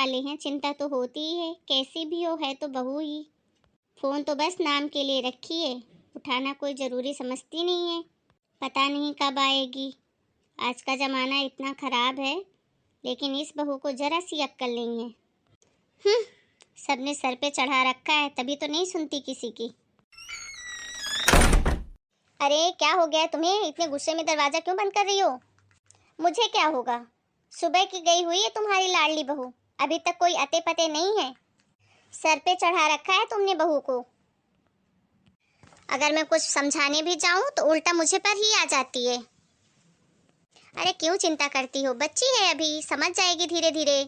वाले हैं, चिंता तो होती ही है, कैसी भी हो है तो बहू ही। फ़ोन तो बस नाम के लिए रखी है, उठाना कोई ज़रूरी समझती नहीं है। पता नहीं कब आएगी। आज का ज़माना इतना ख़राब है, लेकिन इस बहू को ज़रा सी अक्ल नहीं है। सबने सर पे चढ़ा रखा है, तभी तो नहीं सुनती किसी की। अरे क्या हो गया तुम्हें? इतने गुस्से में दरवाज़ा क्यों बंद कर रही हो? मुझे क्या होगा? सुबह की गई हुई है तुम्हारी लाडली बहू, अभी तक कोई अते पते नहीं है। सर पे चढ़ा रखा है तुमने बहू को। अगर मैं कुछ समझाने भी जाऊं तो उल्टा मुझे पर ही आ जाती है। अरे क्यों चिंता करती हो? बच्ची है अभी, समझ जाएगी धीरे धीरे।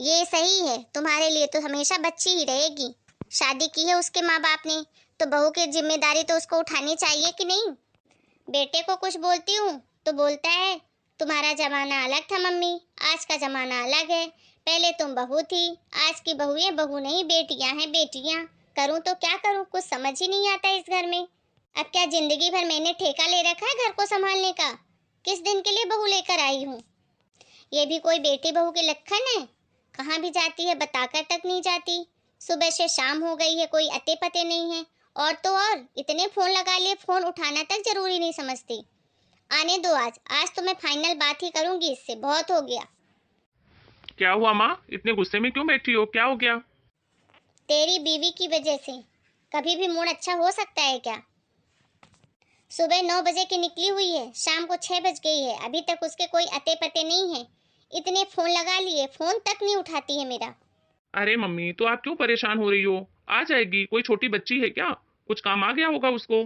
ये सही है, तुम्हारे लिए तो हमेशा बच्ची ही रहेगी। शादी की है उसके माँ बाप ने, तो बहू की जिम्मेदारी तो उसको उठानी चाहिए कि नहीं? बेटे को कुछ बोलती हूँ तो बोलता है तुम्हारा जमाना अलग था मम्मी, आज का जमाना अलग है। पहले तुम बहू थी, आज की बहू है, बहू नहीं बेटियां हैं बेटियां। करूँ तो क्या करूँ, कुछ समझ ही नहीं आता इस घर में। अब क्या जिंदगी भर मैंने ठेका ले रखा है घर को संभालने का? किस दिन के लिए बहू लेकर आई हूँ? ये भी कोई बेटी बहू के लक्षण है? कहाँ भी जाती है बताकर तक नहीं जाती। सुबह से शाम हो गई है, कोई अते पते नहीं है। और तो और इतने फोन लगा लिए, फोन उठाना तक जरूरी नहीं समझती। आने दो, आज आज तो मैं फाइनल बात ही करूंगी इससे, बहुत हो गया। क्या हुआ माँ? इतने गुस्से में क्यों बैठी हो? क्या हो गया? तेरी बीवी की वजह से। कभी भी मूड अच्छा हो सकता है क्या? सुबह 9 बजे की निकली हुई है, शाम को 6 बज गई है, अभी तक उसके कोई अते पते नहीं है। इतने फोन लगा लिए, फोन तक नहीं उठाती है मेरा। अरे मम्मी, तो आप क्यों परेशान हो रही हो? आ जाएगी, कोई छोटी बच्ची है क्या? कुछ काम आ गया होगा उसको।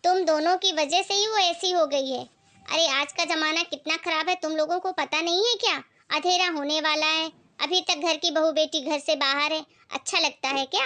तुम दोनों की वजह से ही वो ऐसी हो गई है। अरे आज का जमाना कितना खराब है, तुम लोगों को पता नहीं है क्या? अंधेरा होने वाला है, अभी तक घर की बहू बेटी घर से बाहर है। अच्छा लगता है क्या?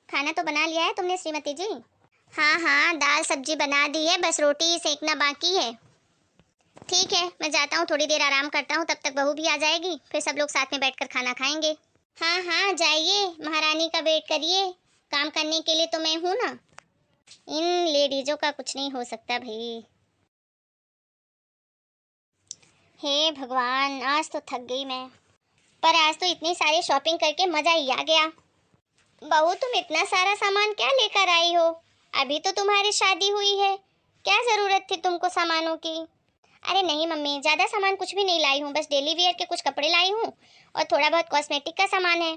खाना तो बना लिया है तुमने श्रीमती जी? हाँ हाँ, दाल सब्जी बना दी है, बस रोटी ही सेकना बाकी है। ठीक है, मैं जाता हूँ, थोड़ी देर आराम करता हूँ, तब तक बहू भी आ जाएगी, फिर सब लोग साथ में बैठकर खाना खाएंगे। हाँ हाँ जाइए, महारानी का वेट करिए। काम करने के लिए तो मैं हूँ ना। इन लेडीजों का कुछ नहीं हो सकता भाई। हे भगवान, आज तो थक गई मैं। पर आज तो इतनी सारी शॉपिंग करके मजा ही आ गया। बहू तुम इतना सारा सामान क्या लेकर आई हो? अभी तो तुम्हारी शादी हुई है, क्या जरूरत थी तुमको सामानों की? अरे नहीं मम्मी, ज्यादा सामान कुछ भी नहीं लाई हूँ, बस डेली वेयर के कुछ कपड़े लाई हूँ और थोड़ा बहुत कॉस्मेटिक का सामान है।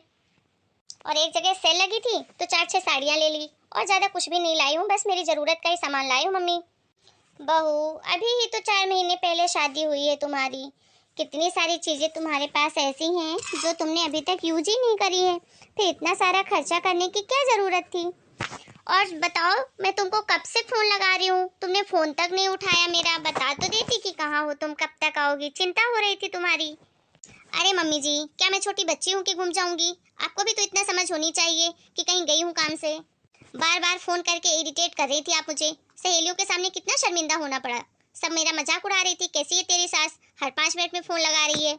और एक जगह सेल लगी थी तो 4-6 साड़ियाँ ले ली, और ज्यादा कुछ भी नहीं लाई हूँ, बस मेरी जरूरत का ही सामान लाई हूँ मम्मी। बहू अभी ही तो 4 महीने पहले शादी हुई है तुम्हारी, कितनी सारी चीजें तुम्हारे पास ऐसी हैं जो तुमने अभी तक यूज ही नहीं करी है, फिर इतना सारा खर्चा करने की क्या जरूरत थी? और बताओ, मैं तुमको कब से फोन लगा रही हूँ, तुमने फोन तक नहीं उठाया मेरा। बता तो देती कि कहाँ हो तुम, कब तक आओगी, चिंता हो रही थी तुम्हारी। अरे मम्मी जी, क्या मैं छोटी बच्ची हूँ कि घूम जाऊंगी? आपको भी तो इतना समझ होनी चाहिए कि कहीं गई हूँ काम से। बार बार फोन करके इरिटेट कर रही थी आप मुझे, सहेलियों के सामने कितना शर्मिंदा होना पड़ा। सब मेरा मजाक उड़ा रही थी, कैसी है तेरी सास, हर 5 मिनट में फोन लगा रही है।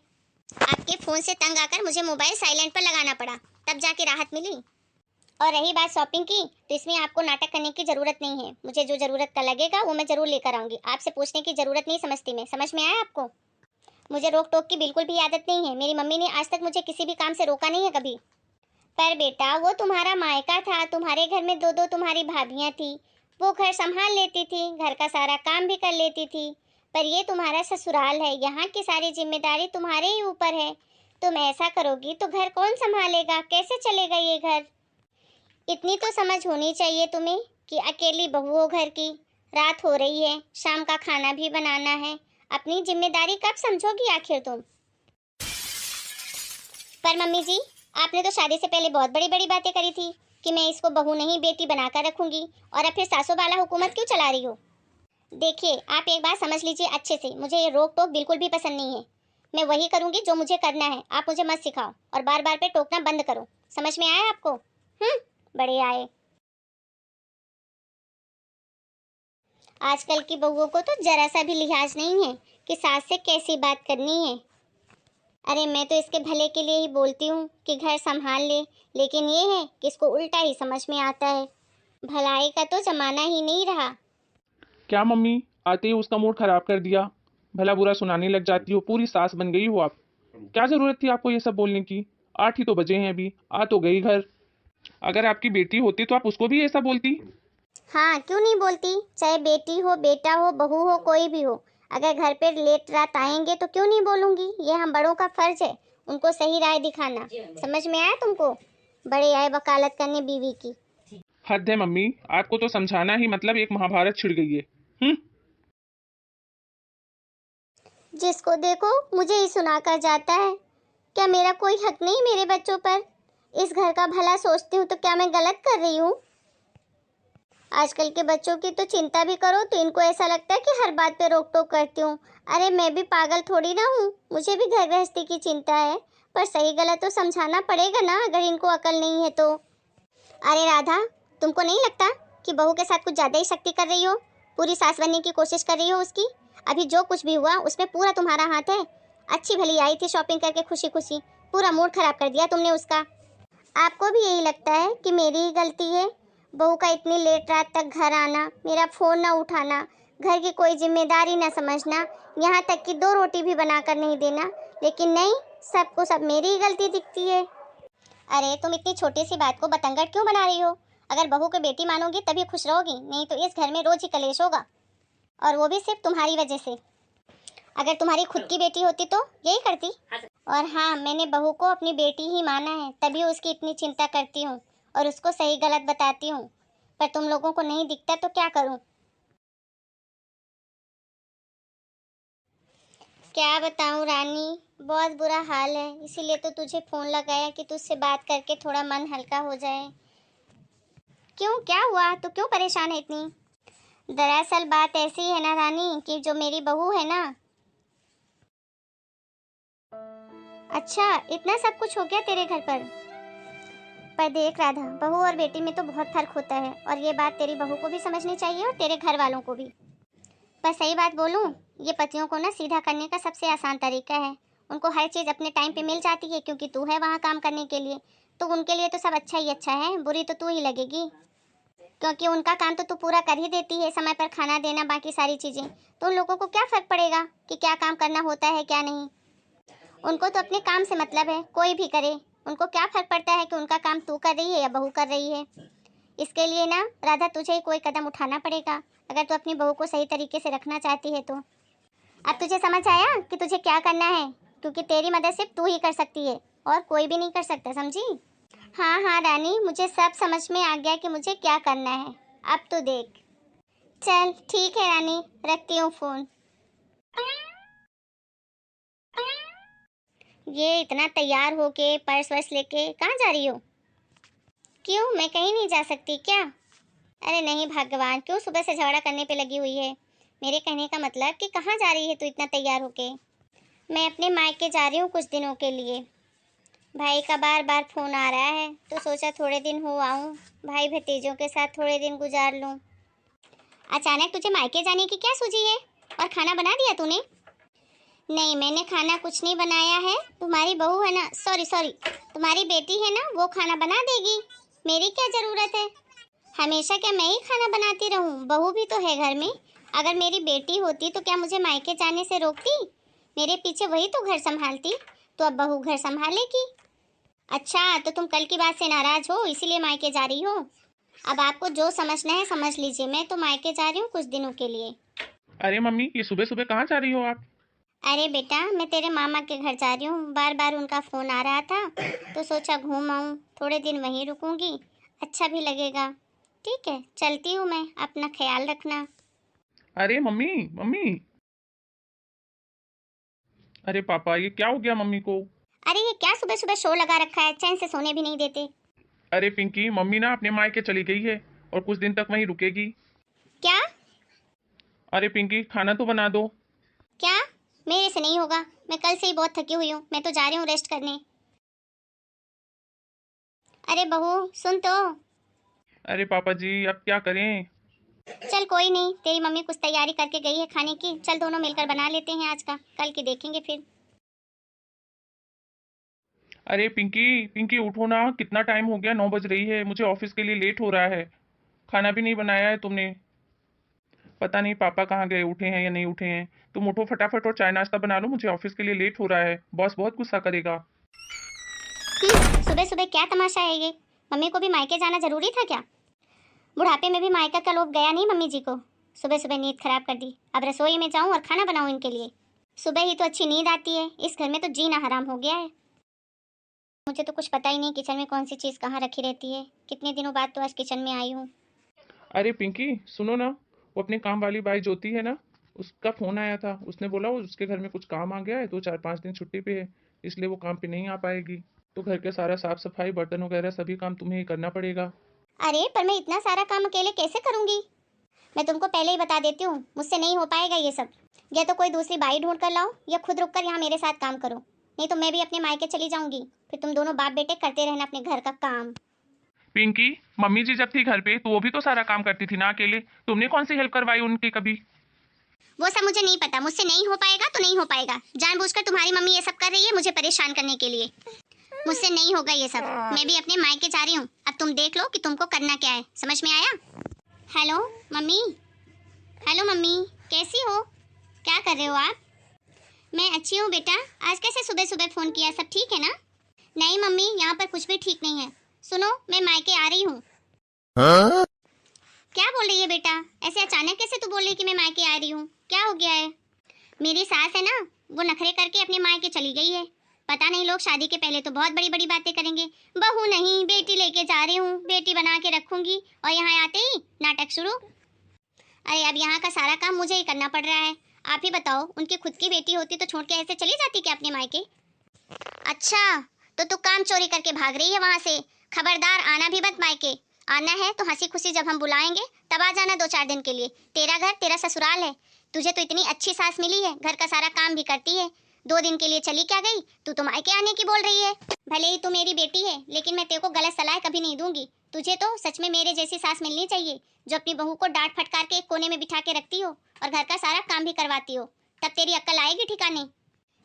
आपके फोन से तंग आकर मुझे मोबाइल साइलेंट पर लगाना पड़ा, तब जाके राहत मिली। और रही बात शॉपिंग की, तो इसमें आपको नाटक करने की जरूरत नहीं है। मुझे जो जरूरत का लगेगा वो मैं जरूर लेकर आऊंगी, आपसे पूछने की जरूरत नहीं समझती मैं, समझ में आया आपको? मुझे रोक टोक की बिल्कुल भी आदत नहीं है, मेरी मम्मी ने आज तक मुझे किसी भी काम से रोका नहीं है कभी। पर बेटा वो तुम्हारा मायका था, तुम्हारे घर में दो दो तुम्हारी भाभियां थी, वो घर संभाल लेती थी, घर का सारा काम भी कर लेती थी। पर ये तुम्हारा ससुराल है, यहाँ की सारी जिम्मेदारी तुम्हारे ही ऊपर है। तुम ऐसा करोगी तो घर कौन संभालेगा, कैसे चलेगा ये घर? इतनी तो समझ होनी चाहिए तुम्हें कि अकेली बहू हो घर की, रात हो रही है, शाम का खाना भी बनाना है। अपनी जिम्मेदारी कब समझोगी आखिर तुम? पर मम्मी जी, आपने तो शादी से पहले बहुत बड़ी बड़ी बातें करी थी कि मैं इसको बहू नहीं बेटी बनाकर रखूंगी, और अब फिर सासू वाला हुकूमत क्यों चला रही हो? देखिए, आप एक बात समझ लीजिए अच्छे से, मुझे ये रोक टोक बिल्कुल भी पसंद नहीं है। मैं वही करूंगी जो मुझे करना है, आप मुझे मत सिखाओ, और बार बार पे टोकना बंद करो। समझ में आया आपको? बड़े आए। आजकल की बहुओं को तो जरा सा भी लिहाज नहीं है कि सास से कैसी बात करनी है। अरे मैं तो इसके भले के लिए ही बोलती हूँ कि घर संभाल ले, लेकिन ये है कि इसको उल्टा ही समझ में आता है। भलाई का तो जमाना ही नहीं रहा। क्या मम्मी, आते ही उसका मूड खराब कर दिया? भला बुरा सुनाने लग जाती हो, पूरी सास बन गई हो आप। क्या जरूरत थी आपको ये सब बोलने की? 8 ही तो बजे हैं अभी, आ तो गई घर। अगर आपकी बेटी होती तो आप उसको भी ऐसा बोलती? हाँ, क्यों नहीं बोलती? चाहे बेटी हो, बेटा हो, बहू हो, कोई भी हो, अगर घर पे लेट रात आएंगे तो क्यों नहीं बोलूंगी? ये हम बड़ों का फर्ज है, उनको सही राय दिखाना। समझ में आया तुमको? बड़े आए वकालत करने बीवी की। हद है मम्मी, आपको तो समझाना ही मतलब एक महाभारत छिड़ गई है। जिसको देखो मुझे ही सुनाकर जाता है। क्या मेरा कोई हक नहीं मेरे बच्चों पर? इस घर का भला सोचती हूँ तो क्या मैं गलत कर रही हूँ? आजकल के बच्चों की तो चिंता भी करो तो इनको ऐसा लगता है कि हर बात पे रोक टोक करती हूँ। अरे मैं भी पागल थोड़ी ना हूँ, मुझे भी घर गृहस्थी की चिंता है। पर सही गलत तो समझाना पड़ेगा ना, अगर इनको अकल नहीं है तो। अरे राधा, तुमको नहीं लगता कि बहू के साथ कुछ ज्यादा ही शक्ति कर रही हो? पूरी सास बनने की कोशिश कर रही हो उसकी। अभी जो कुछ भी हुआ उसमें पूरा तुम्हारा हाथ है। अच्छी भली आई थी शॉपिंग करके खुशी खुशी, पूरा मूड खराब कर दिया तुमने उसका। आपको भी यही लगता है कि मेरी ही गलती है? बहू का इतनी लेट रात तक घर आना, मेरा फोन ना उठाना, घर की कोई जिम्मेदारी ना समझना, यहाँ तक कि 2 रोटी भी बनाकर नहीं देना। लेकिन नहीं, सबको सब मेरी ही गलती दिखती है। अरे तुम इतनी छोटी सी बात को बतंगड़ क्यों बना रही हो? अगर बहू को बेटी मानोगी तभी खुश रहोगी, नहीं तो इस घर में रोज ही कलेश होगा, और वो भी सिर्फ तुम्हारी वजह से। अगर तुम्हारी खुद की बेटी होती तो यही करती। और हाँ, मैंने बहू को अपनी बेटी ही माना है, तभी उसकी इतनी चिंता करती हूँ और उसको सही गलत बताती हूँ। पर तुम लोगों को नहीं दिखता तो क्या करूँ? क्या बताऊँ रानी, बहुत बुरा हाल है, इसीलिए तो तुझे फोन लगाया कि तुझसे बात करके थोड़ा मन हल्का हो जाए। क्यों, क्या हुआ? तो क्यों परेशान है इतनी? दरअसल बात ऐसी है ना रानी, कि जो मेरी बहू है ना। अच्छा, इतना सब कुछ हो गया तेरे घर पर देख राधा, बहू और बेटी में तो बहुत फर्क होता है, और ये बात तेरी बहू को भी समझनी चाहिए और तेरे घर वालों को भी। पर सही बात बोलूं, ये पतियों को ना सीधा करने का सबसे आसान तरीका है। उनको हर चीज़ अपने टाइम पे मिल जाती है, क्योंकि तू है वहाँ काम करने के लिए। तो उनके लिए तो सब अच्छा ही अच्छा है, बुरी तो तू ही लगेगी, क्योंकि उनका काम तो तू पूरा कर ही देती है, समय पर खाना देना, बाकी सारी चीज़ें। तो उन लोगों को क्या फ़र्क पड़ेगा कि क्या काम करना होता है क्या नहीं? उनको तो अपने काम से मतलब है, कोई भी करे। उनको क्या फर्क पड़ता है कि उनका काम तू कर रही है या बहू कर रही है? इसके लिए ना राधा, तुझे ही कोई कदम उठाना पड़ेगा, अगर तू अपनी बहू को सही तरीके से रखना चाहती है तो। अब तुझे समझ आया कि तुझे क्या करना है? क्योंकि तेरी मदद सिर्फ तू ही कर सकती है, और कोई भी नहीं कर सकता, समझी? हाँ हाँ रानी, मुझे सब समझ में आ गया कि मुझे क्या करना है। अब तो देख। चल ठीक है रानी, रखती हूँ फोन। ये इतना तैयार होके पर्स वर्स लेके कहाँ जा रही हो? क्यों, मैं कहीं नहीं जा सकती क्या? अरे नहीं भगवान, क्यों सुबह से झगड़ा करने पे लगी हुई है? मेरे कहने का मतलब कि कहाँ जा रही है तू इतना तैयार होके? मैं अपने मायके जा रही हूँ कुछ दिनों के लिए। भाई का बार बार फोन आ रहा है, तो सोचा थोड़े दिन हो आऊँ, भाई भतीजों के साथ थोड़े दिन गुजार लूँ। अचानक तुझे मायके जाने की क्या सूझी है? और खाना बना दिया तूने? नहीं, मैंने खाना कुछ नहीं बनाया है। तुम्हारी बहू है ना, सॉरी सॉरी, तुम्हारी बेटी है ना, वो खाना बना देगी। मेरी क्या ज़रूरत है? हमेशा क्या मैं ही खाना बनाती रहूं? बहू भी तो है घर में। अगर मेरी बेटी होती तो क्या मुझे मायके जाने से रोकती? मेरे पीछे वही तो घर संभालती। तो अब बहू घर संभालेगी। अच्छा, तो तुम कल की बात से नाराज हो, इसीलिए मायके जा रही हो? अब आपको जो समझना है समझ लीजिए, मैं तो मायके जा रही हूँ कुछ दिनों के लिए। अरे मम्मी, ये सुबह सुबह कहाँ जा रही हो आप? अरे बेटा, मैं तेरे मामा के घर जा रही हूँ, बार बार उनका फ़ोन आ रहा था, तो सोचा घूम आऊँ, थोड़े दिन वहीं रुकूंगी, अच्छा भी लगेगा। ठीक है, चलती हूँ मैं, अपना ख्याल रखना। अरे मम्मी, मम्मी। अरे पापा, ये क्या हो गया मम्मी को? अरे ये क्या सुबह सुबह शोर लगा रखा है, चैन से सोने भी नहीं देते। अरे पिंकी, मम्मी ना अपने मायके चली गई है और कुछ दिन तक वहीं रुकेगी। क्या? अरे पिंकी, खाना तो बना दो। क्या? मेरे से नहीं होगा, मैं कल से ही बहुत थकी हुई हूँ, मैं तो जा रही हूँ रेस्ट करने। अरे बहू, सुन तो। अरे पापा जी, अब क्या करें? चल कोई नहीं, तेरी मम्मी कुछ तैयारी करके गई है खाने की, चल दोनों मिलकर बना लेते हैं आज का, कल की देखेंगे फिर। अरे पिंकी, पिंकी उठो ना, कितना टाइम हो गया, 9 बज रही है, मुझे ऑफिस के लिए लेट हो रहा है। खाना भी नहीं बनाया है तुमने। पता नहीं पापा कहाँ गए, उठे हैं या नहीं उठे हैं। तुम उठो फटाफट और चाय नाश्ता बना लो, मुझे ऑफिस के लिए लेट हो रहा है, बॉस बहुत गुस्सा करेगा। सुबह सुबह क्या तमाशा है ये? मम्मी को भी मायके जाना जरूरी था क्या? बुढ़ापे में भी मायका का लोभ गया नहीं मम्मी जी को। सुबह सुबह नींद खराब कर दी। अब रसोई में जाऊं और खाना बनाऊं इनके लिए। सुबह ही तो अच्छी नींद आती है, इस घर में तो जीना हराम हो गया है। मुझे तो कुछ पता ही नहीं किचन में कौन सी चीज़ कहाँ रखी रहती है। कितने दिनों बाद तो आज किचन में आई हूँ। अरे पिंकी सुनो ना, वो अपने काम वाली बाई ज्योति है ना, उसका फोन आया था। उसने बोला वो उसके घर में कुछ काम आ गया है, तो 4-5 दिन छुट्टी पे है, इसलिए वो काम पे नहीं आ पाएगी। तो घर के सारा साफ सफाई बर्तन वगैरह सभी काम तुम्हें ही करना पड़ेगा। अरे पर मैं इतना सारा काम अकेले कैसे करूँगी? मैं तुमको पहले ही बता देती हूँ, मुझसे नहीं हो पाएगा ये सब। या तो कोई दूसरी बाई ढूंढ कर लाओ या खुद रुक कर यहाँ मेरे साथ काम करो। नहीं तो मैं भी अपने मायके चली जाऊंगी। फिर तुम दोनों बाप बेटे करते रहना अपने घर का काम। पिंकी, मम्मी जी जब थी घर पे तो वो भी तो सारा काम करती थी ना अकेले, तुमने कौन सी हेल्प करवाई उनकी कभी? वो सब मुझे नहीं पता, मुझसे नहीं हो पाएगा तो नहीं हो पाएगा। जानबूझकर तुम्हारी मम्मी ये सब कर रही है मुझे परेशान करने के लिए। मुझसे नहीं होगा ये सब। मैं भी अपने मायके जा रही हूँ। अब तुम देख लो कि तुमको करना क्या है। समझ में आया? Hello mummy. हेलो मम्मी, कैसी हो? क्या कर रहे हो आप? मैं अच्छी हूँ बेटा। आज कैसे सुबह सुबह फ़ोन किया, सब ठीक है ना? नहीं मम्मी, यहाँ पर कुछ भी ठीक नहीं है। सुनो, मैं मायके आ रही हूँ। क्या बोल रही है बेटा? ऐसे अचानक कैसे तू बोल रही कि मैं मायके आ रही हूँ? क्या हो गया है? मेरी सास है ना, वो नखरे करके अपने मायके चली गई है। पता नहीं, लोग शादी के पहले तो बहुत बड़ी बड़ी बातें करेंगे। बहू नहीं, बेटी लेके जा रही हूँ, बेटी बना के रखूंगी, और यहाँ आते ही नाटक शुरू। अरे अब यहाँ का सारा काम मुझे ही करना पड़ रहा है। आप ही बताओ, उनकी खुद की बेटी होती तो छोड़ के ऐसे चली जाती क्या अपने मायके? अच्छा, तो तू काम चोरी करके भाग रही है वहां से। खबरदार, आना भी मत मायके। आना है तो हंसी खुशी जब हम बुलाएंगे तब आ जाना 2-4 दिन के लिए। तेरा घर तेरा ससुराल है। तुझे तो इतनी अच्छी सास मिली है, घर का सारा काम भी करती है। 2 दिन के लिए चली क्या गई? तू तो मायके आने की बोल रही है। भले ही तू मेरी बेटी है, लेकिन मैं तेरे को गलत सलाह कभी नहीं दूंगी। तुझे तो सच में मेरे जैसी सास मिलनी चाहिए, जो अपनी बहू को डांट फटकार के एक कोने में बिठा के रखती हो और घर का सारा काम भी करवाती हो। तब तेरी अक्ल आएगी ठिकाने।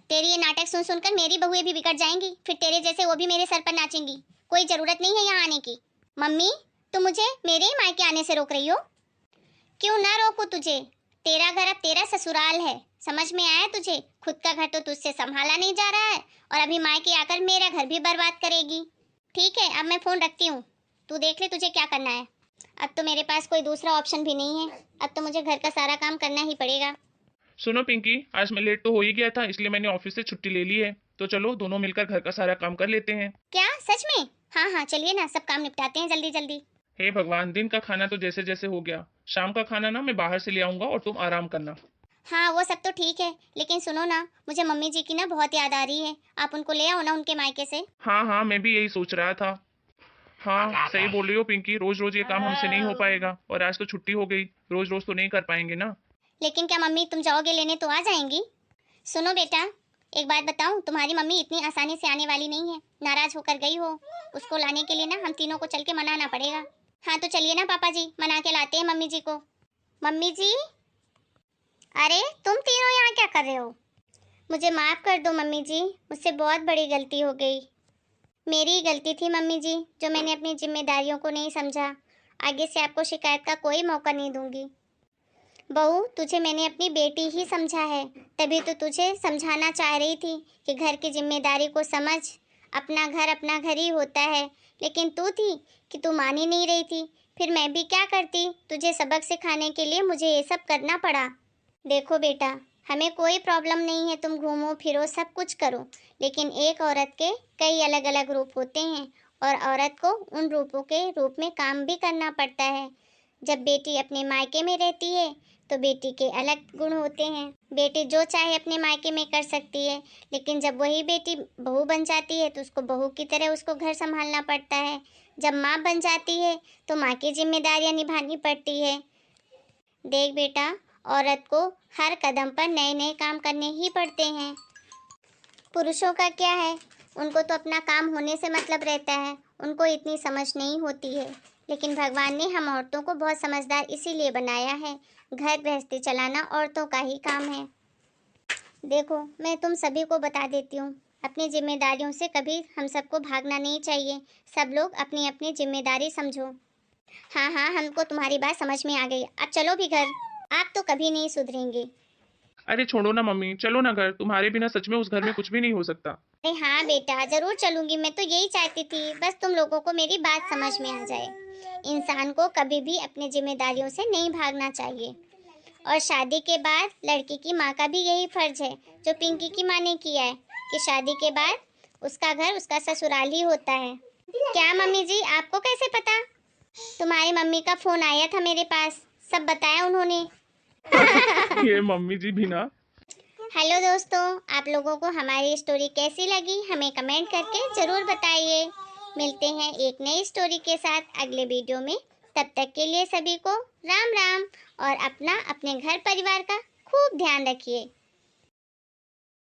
तेरी ये नाटक सुन सुनकर मेरी बहुएं भी बिगड़ जाएंगी, फिर तेरे जैसे वो भी मेरे सर पर नाचेंगी। कोई जरूरत नहीं है यहाँ आने की। मम्मी, तुम मुझे मेरे ही मायके आने से रोक रही हो? क्यों ना रोकूं तुझे? तेरा घर अब तेरा ससुराल है। समझ में आया तुझे? खुद का घर तो तुझसे संभाला नहीं जा रहा है, और अभी मायके आकर मेरा घर भी बर्बाद करेगी। ठीक है, अब मैं फोन रखती हूँ। तू देख ले तुझे क्या करना है। अब तो मेरे पास कोई दूसरा ऑप्शन भी नहीं है। अब तो मुझे घर का सारा काम करना ही पड़ेगा। सुनो पिंकी, आज मैं लेट तो हो ही गया था, इसलिए मैंने ऑफिस से छुट्टी ले ली है। तो चलो दोनों मिलकर घर का सारा काम कर लेते हैं। क्या सच में? हाँ हाँ, चलिए ना, सब काम निपटाते हैं जल्दी जल्दी। हे भगवान, दिन का खाना तो जैसे जैसे हो गया, शाम का खाना ना मैं बाहर से ले आऊंगा और तुम आराम करना। हाँ वो सब तो ठीक है, लेकिन सुनो ना, मुझे मम्मी जी की ना बहुत याद आ रही है। आप उनको ले आओ ना उनके मायके से। हाँ हाँ, मैं भी यही सोच रहा था। हाँ सही बोल रही हो पिंकी, रोज रोज ये काम हमसे नहीं हो पाएगा, और आज तो छुट्टी हो गई, रोज रोज तो नहीं कर पाएंगे ना। लेकिन क्या मम्मी तुम जाओगे लेने तो आ जाएंगी? सुनो बेटा, एक बात बताऊं, तुम्हारी मम्मी इतनी आसानी से आने वाली नहीं है। नाराज होकर गई हो, उसको लाने के लिए ना हम तीनों को चल के मनाना पड़ेगा। हाँ तो चलिए ना पापा जी, मना के लाते हैं मम्मी जी को। मम्मी जी, अरे तुम तीनों यहाँ क्या कर रहे हो? मुझे माफ़ कर दो मम्मी जी, मुझसे बहुत बड़ी गलती हो गई। मेरी ही गलती थी मम्मी जी, जो मैंने अपनी जिम्मेदारियों को नहीं समझा। आगे से आपको शिकायत का कोई मौका नहीं दूंगी। बहू, तुझे मैंने अपनी बेटी ही समझा है, तभी तो तुझे समझाना चाह रही थी कि घर की जिम्मेदारी को समझ। अपना घर ही होता है। लेकिन तू थी कि तू मान ही नहीं रही थी। फिर मैं भी क्या करती? तुझे सबक सिखाने के लिए मुझे ये सब करना पड़ा। देखो बेटा, हमें कोई प्रॉब्लम नहीं है, तुम घूमो फिरो सब कुछ करो, लेकिन एक औरत के कई अलग अलग रूप होते हैं, और औरत को उन रूपों के रूप में काम भी करना पड़ता है। जब बेटी अपने मायके में रहती है तो बेटी के अलग गुण होते हैं। बेटी जो चाहे अपने मायके में कर सकती है, लेकिन जब वही बेटी बहू बन जाती है तो उसको बहू की तरह उसको घर संभालना पड़ता है। जब माँ बन जाती है तो माँ की जिम्मेदारियाँ निभानी पड़ती है। देख बेटा, औरत को हर कदम पर नए नए काम करने ही पड़ते हैं। पुरुषों का क्या है, उनको तो अपना काम होने से मतलब रहता है, उनको इतनी समझ नहीं होती है। लेकिन भगवान ने हम औरतों को बहुत समझदार इसीलिए बनाया है। घर गृहस्थी चलाना औरतों का ही काम है। देखो, मैं तुम सभी को बता देती हूँ, अपनी जिम्मेदारियों से कभी हम सबको भागना नहीं चाहिए। सब लोग अपनी अपनी जिम्मेदारी समझो। हाँ हाँ, हमको तुम्हारी बात समझ में आ गई। अब चलो भी घर। आप तो कभी नहीं सुधरेंगे। अरे छोड़ो ना मम्मी, चलो ना घर, तुम्हारे बिना सच में उस घर में कुछ भी नहीं हो सकता। अरे हाँ बेटा, जरूर चलूंगी। मैं तो यही चाहती थी, बस तुम लोगों को मेरी बात समझ में आ जाए। इंसान को कभी भी अपनी जिम्मेदारियों से नहीं भागना चाहिए। और शादी के बाद लड़की की माँ का भी यही फर्ज है जो पिंकी की माँ ने किया है, कि शादी के बाद उसका घर उसका ससुराल ही होता है। क्या मम्मी जी, आपको कैसे पता? तुम्हारी मम्मी का फोन आया था मेरे पास, सब बताया उन्होंने। ये मम्मी जी भी ना। हेलो दोस्तों, आप लोगों को हमारी स्टोरी कैसी लगी हमें कमेंट करके ज़रूर बताइए। मिलते हैं एक नई स्टोरी के साथ अगले वीडियो में। तब तक के लिए सभी को राम राम, और अपना अपने घर परिवार का खूब ध्यान रखिए।